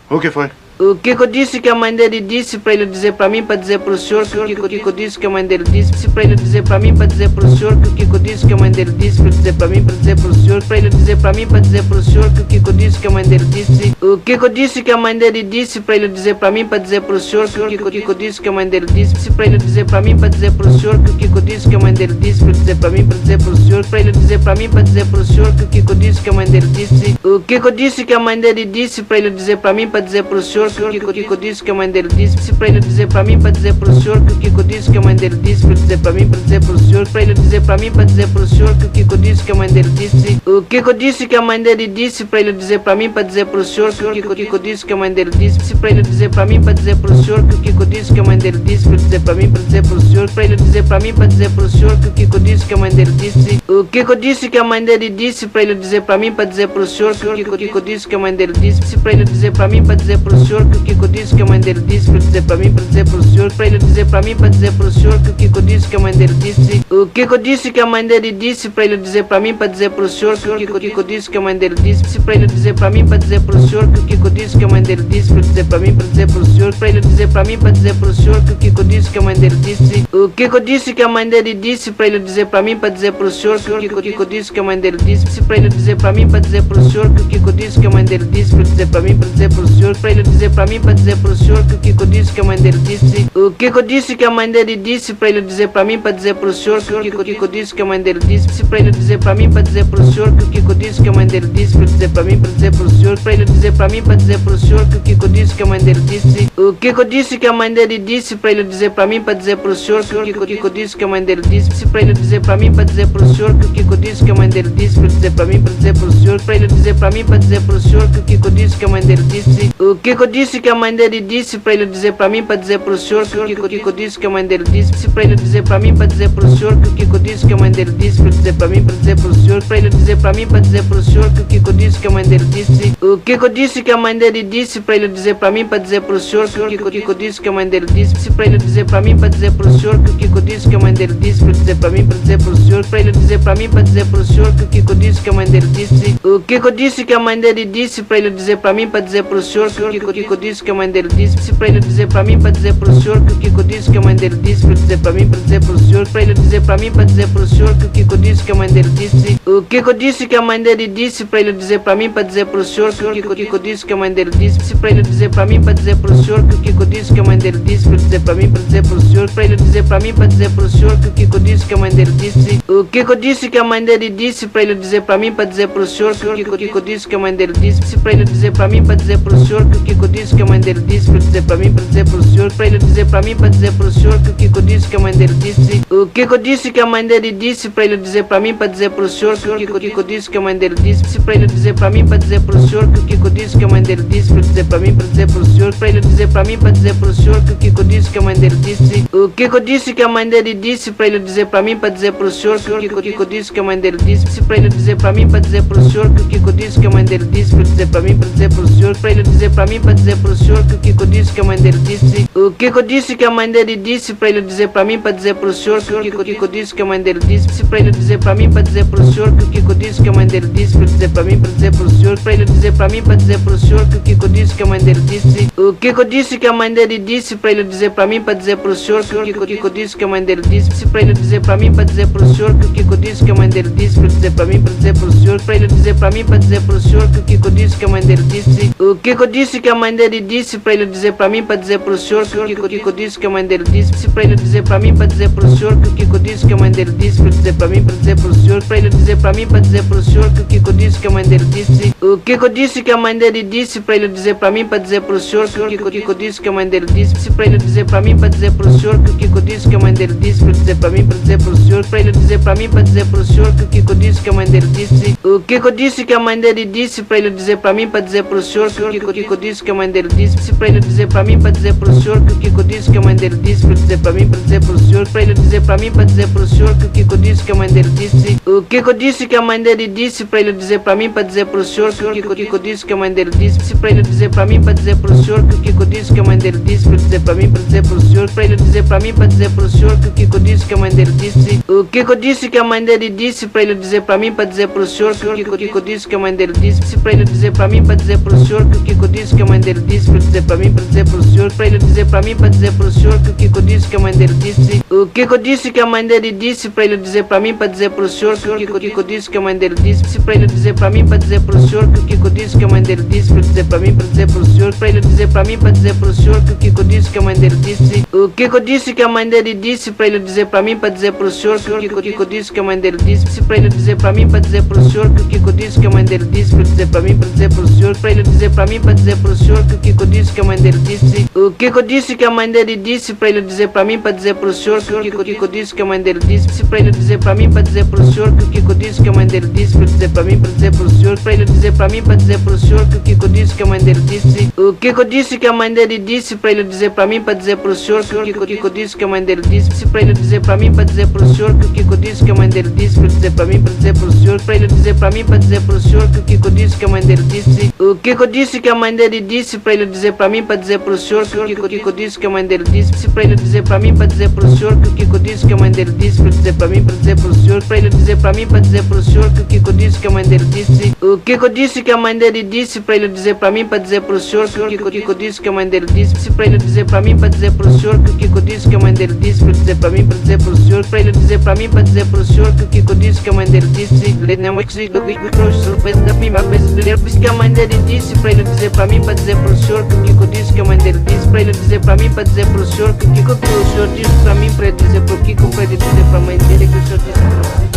O que foi? O que eu disse que a mãe dele disse para ele dizer para mim, para dizer para o senhor que o que eu disse que a mãe dele disse para ele dizer para mim, para dizer para o senhor que o que eu disse que a mãe dele disse para dizer para mim, para dizer para o senhor, para ele dizer para mim, para dizer para o senhor que o que eu disse que a mãe dele disse. O que eu disse que a mãe dele disse para ele dizer para mim, para dizer para o senhor que o que eu disse que a mãe dele disse para ele dizer para mim, para dizer para o senhor que o que eu disse que a mãe dele disse para dizer para mim, para dizer para o senhor, para ele dizer para mim, para dizer para o senhor que o que eu disse que a mãe dele disse. O que eu disse que a mãe dele disse para ele dizer para mim, para dizer para o senhor que o que eu disse que a mãe dele disse para ele dizer para mim, para dizer para o senhor que o que eu disse que a mãe dele disse para dizer para mim, para dizer para o senhor, para ele dizer para mim, para dizer para o senhor que o que eu disse que a mãe dele disse. O que eu disse que a mãe dele disse para ele dizer para mim, para dizer para o senhor que o que eu disse que a mãe dele disse para ele dizer para mim, para dizer para o senhor que o que eu disse que a mãe dele disse para dizer para mim, para dizer para o senhor, para ele dizer para mim, para dizer para o senhor que o que eu disse que a mãe dele disse. O que eu disse que a mãe dele disse para ele dizer para mim, para dizer para o senhor que o que eu disse que a mãe dele disse para ele dizer para mim, para dizer para o senhor que o que eu disse que a mãe dele disse para dizer para mim, para dizer para o senhor, para ele dizer para mim, para dizer para o senhor que o que eu disse que a mãe dele disse. O que eu disse que a mãe dele disse para ele dizer para mim, para dizer para o senhor que o que eu disse que a mãe dele disse para ele dizer para mim, para dizer para o senhor que o que eu disse que a mãe dele disse para dizer para mim, para dizer para o senhor, para ele dizer para mim, para dizer para o senhor que o que eu disse que a mãe dele disse. O que eu disse que a mãe dele disse para ele dizer para mim, para dizer para o senhor que o que eu disse que a mãe dele disse para ele dizer para mim, para dizer para o senhor que o que eu disse que a mãe dele disse para dizer para mim, para dizer para o senhor, para ele dizer para mim, para dizer para o senhor que o que eu disse que a mãe dele disse. O que eu disse que a mãe dele disse para ele dizer para mim, para dizer para o senhor que o que eu disse que a mãe dele disse para ele dizer para mim, para dizer para o senhor que o que eu disse que a mãe dele disse para dizer para mim, para dizer para o senhor, para ele dizer para mim, para dizer para o senhor que o que eu disse que a mãe dele disse. O que eu disse que a mãe dele disse para ele dizer para mim, para dizer para o senhor que o que eu disse que a mãe dele disse para ele dizer para mim, para dizer para o senhor que o que eu disse que a mãe dele disse para dizer para mim, para dizer para o senhor, para ele dizer para mim, para dizer para o senhor que o que eu disse que a mãe dele disse. O que eu disse que a mãe dele disse para ele dizer para mim, para dizer para o senhor que o que eu disse que a mãe dele disse para ele dizer para mim, para dizer para o senhor que o que eu disse que a mãe dele disse para dizer para mim, para dizer para o senhor, para ele dizer para mim, para dizer para o senhor que o que eu disse que a mãe dele disse. O que eu disse que a mãe dele disse para ele dizer para mim, para dizer para o senhor que o que eu disse que a mãe dele disse para ele dizer para mim, para dizer para o senhor que o que eu disse que a mãe dele disse para dizer para mim, para dizer para o senhor, para ele dizer para mim, para dizer para o senhor que o que eu disse que a mãe dele disse. O que eu disse que a mãe dele disse para ele dizer para mim, para dizer para o senhor que o que eu disse que a mãe dele disse para ele dizer para mim, para dizer para o senhor que o que eu disse que a mãe dele disse para dizer para mim, para dizer para o senhor, para ele dizer para mim, para dizer para o senhor que o que eu disse que a mãe dele disse. O que eu disse que a mãe dele disse para ele dizer para mim, para dizer para o senhor que o que eu disse que a mãe dele disse para ele dizer para mim, para dizer para o senhor que o que eu disse que a mãe dele disse para dizer para mim, para dizer para o senhor, para ele dizer para mim, para dizer para o senhor que o que eu disse que a mãe dele disse. O que eu disse que a mãe dele disse para ele dizer para mim, para dizer para o senhor que o que eu disse que a mãe dele disse para ele dizer para mim, para dizer para o senhor que o que eu disse que a mãe dele disse para dizer para mim, para dizer para o senhor, para ele dizer para mim, para dizer para o senhor que o que eu disse que a mãe dele disse. O que eu disse que a mãe dele disse para ele dizer para mim, para dizer para o senhor que o que eu disse que a mãe dele disse para ele dizer para mim, para dizer para o senhor que o que eu disse que a mãe dele disse para dizer para mim, para dizer para o senhor, para ele dizer para mim, para dizer para o senhor que o que eu disse que a mãe dele disse. O que eu disse que a mãe dele disse para ele dizer para mim, para dizer para o senhor que o que eu disse que a mãe dele disse para ele dizer para mim, para dizer para o senhor que o que eu disse que a mãe dele disse para dizer para mim, para dizer para o senhor, para ele dizer para mim, para dizer para o senhor que o que eu disse que a mãe dele disse. O que eu disse que a mãe dele disse para ele dizer para mim, para dizer para o senhor que o que eu disse que a mãe dele disse para ele dizer para mim, para dizer para o senhor que o que eu disse que a mãe dele disse para dizer para mim, para dizer para o senhor, para ele dizer para mim, para dizer para o senhor que o que eu disse que a mãe dele disse. O que eu disse que a mãe dele disse para ele dizer para mim, para dizer para o senhor que o que eu disse que a mãe dele disse para ele dizer para mim, para dizer para o senhor que o que eu disse que a mãe dele disse para dizer para mim, para dizer para o senhor, para ele dizer para mim, para dizer para o senhor que o que eu disse que a mãe dele disse. O que eu disse que a mãe dele disse para ele dizer para mim, para dizer para o senhor que o que eu disse que a mãe dele disse para ele dizer para mim, para dizer para o senhor que o que eu disse que a mãe dele disse para dizer para mim, para dizer para o senhor, para ele dizer para mim, para dizer para o senhor que o que eu disse que a mãe dele disse. O que eu disse que a mãe dele disse para ele dizer para mim, para dizer para o senhor que o que eu disse que a mãe dele disse para ele dizer para mim, para dizer para o senhor que o que eu disse que a mãe dele disse para dizer para mim, para dizer para o senhor, para ele dizer para mim, para dizer para o senhor que o que eu disse que a mãe dele disse. O que eu disse que a mãe dele disse para ele dizer para mim, para dizer para o senhor que o que eu disse que a mãe dele disse para ele dizer para mim, para dizer para o senhor que o que eu disse que a mãe dele disse para dizer para mim, para dizer para o senhor, para ele dizer para mim, para dizer para o senhor que o que eu disse que a mãe dele disse. O que eu disse que a mãe dele disse para ele dizer para mim, para dizer para o senhor que o que eu disse que a mãe dele disse para ele dizer para mim, para dizer para o senhor que o que eu disse que a mãe dele disse para dizer para mim, para dizer para o senhor, para ele dizer para mim, para dizer para o senhor que o que eu disse que a mãe dele disse. O que eu disse que a mãe dele disse para ele dizer para mim, para dizer para o senhor que o que Kiko disse que a mãe dele disse pra ele dizer pra mim, pra dizer pro senhor que o Kiko disse que a mãe dele disse pra ele dizer pra mim, pra dizer pro senhor, pra ele dizer pra mim, pra dizer pro senhor que o Kiko disse que a mãe dele disse. O Kiko disse que a mãe dele disse pra ele dizer pra mim, pra dizer pro senhor que o Kiko disse que a mãe dele disse pra ele dizer pra mim, pra dizer pro senhor que o Kiko disse que a mãe dele disse pra ele dizer pra mim, pra dizer pro senhor, pra ele dizer pra mim, pra dizer pro senhor que o Kiko disse que a mãe dele disse. O Kiko disse que a mãe dele disse pra ele dizer pra mim, pra dizer pro senhor que o Kiko disse que a mãe dele disse pra ele dizer pra mim, pra dizer pro senhor que o Kiko disse que a mãe dele disse pra ele dizer pra mim, pra dizer pro senhor, pra ele dizer pra mim, pra dizer pro senhor que o Kiko disse que a mãe dele disse. O Kiko disse que a mãe dele disse pra ele dizer pra mim, pra dizer pro senhor que o Kiko disse que a mãe dele disse pra ele dizer pra mim, pra dizer pro senhor que o Kiko disse que a mãe dele disse pra ele dizer pra mim, pra dizer pro senhor, pra ele dizer pra mim, pra dizer pro senhor que o Kiko disse que a mãe dele disse. O Kiko disse que a mãe dele disse pra ele dizer pra mim, pra dizer pro senhor que o Kiko disse que a mãe dele disse pra ele dizer pra mim, pra dizer pro senhor que o Kiko disse que a mãe dele disse pra ele dizer pra mim, pra dizer pro senhor, pra ele dizer pra mim, pra dizer pro senhor que o Kiko disse que a mãe dele disse. O Kiko disse que a mãe dele disse pra ele dizer pra mim, pra dizer pro senhor que o Kiko disse que a mãe dele disse pra ele dizer pra mim, pra dizer pro senhor que o Kiko disse que a mãe dele disse pra ele dizer pra mim, pra dizer pro senhor, pra ele dizer pra mim, pra dizer pro senhor que o Kiko disse que a mãe dele disse. O Kiko disse que a mãe dele disse pra ele dizer pra mim, pra dizer pro senhor que o Kiko disse que a mãe dele disse pra ele dizer pra mim, pra dizer pro senhor que o Kiko disse que a mãe dele disse pra ele dizer pra mim, pra dizer pro senhor, pra ele dizer pra mim, pra dizer pro senhor que o Kiko disse que a mãe dele disse. Ele não existe, o Kiko trouxe surpresa da prima vez dele, disse que a mãe dele disse pra ele dizer pra mim, pra dizer pro senhor que o Kiko disse que a mãe dele disse pra ele dizer pra mim, pra dizer pro senhor que o Kiko que o senhor disse pra mim, pra ele dizer pro Kiko, pra ele dizer pra mãe dele que o senhor disse.